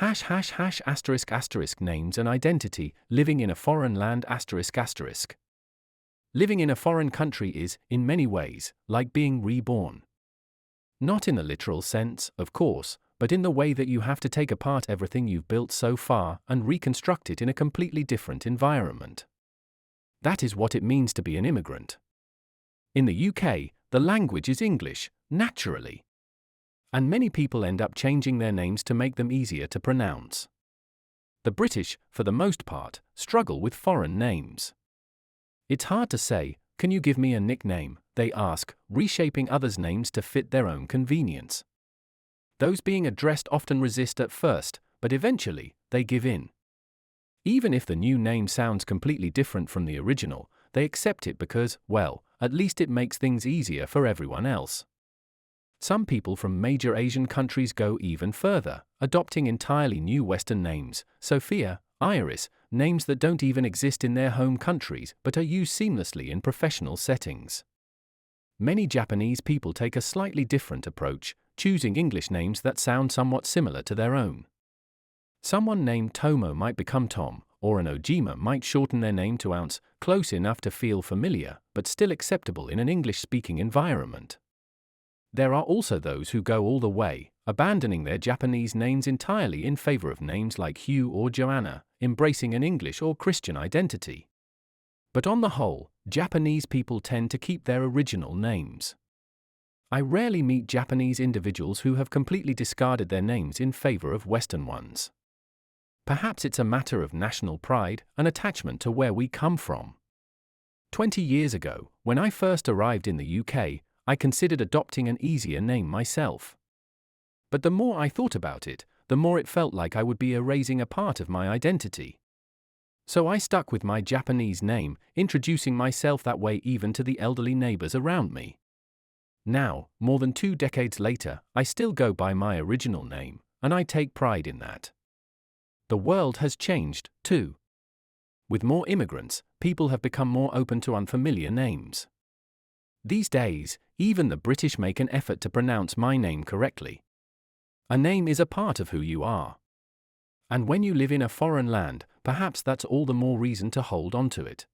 **** names and identity, living in a foreign land ***. Living in a foreign country is, in many ways, like being reborn. Not in the literal sense, of course, but in the way that you have to take apart everything you've built so far and reconstruct it in a completely different environment. That is what it means to be an immigrant. In the UK, the language is English, naturally. And many people end up changing their names to make them easier to pronounce. The British, for the most part, struggle with foreign names. It's hard to say, "Can you give me a nickname?" they ask, reshaping others' names to fit their own convenience. Those being addressed often resist at first, but eventually, they give in. Even if the new name sounds completely different from the original, they accept it because, well, at least it makes things easier for everyone else. Some people from major Asian countries go even further, adopting entirely new Western names, Sophia, Iris, names that don't even exist in their home countries but are used seamlessly in professional settings. Many Japanese people take a slightly different approach, choosing English names that sound somewhat similar to their own. Someone named Tomo might become Tom, or an Ojima might shorten their name to Ounce, close enough to feel familiar, but still acceptable in an English-speaking environment. There are also those who go all the way, abandoning their Japanese names entirely in favor of names like Hugh or Joanna, embracing an English or Christian identity. But on the whole, Japanese people tend to keep their original names. I rarely meet Japanese individuals who have completely discarded their names in favor of Western ones. Perhaps it's a matter of national pride, an attachment to where we come from. 20 years ago, when I first arrived in the UK, I considered adopting an easier name myself. But the more I thought about it, the more it felt like I would be erasing a part of my identity. So I stuck with my Japanese name, introducing myself that way even to the elderly neighbors around me. Now, more than 2 decades later, I still go by my original name, and I take pride in that. The world has changed, too. With more immigrants, people have become more open to unfamiliar names. These days, even the British make an effort to pronounce my name correctly. A name is a part of who you are. And when you live in a foreign land, perhaps that's all the more reason to hold on to it.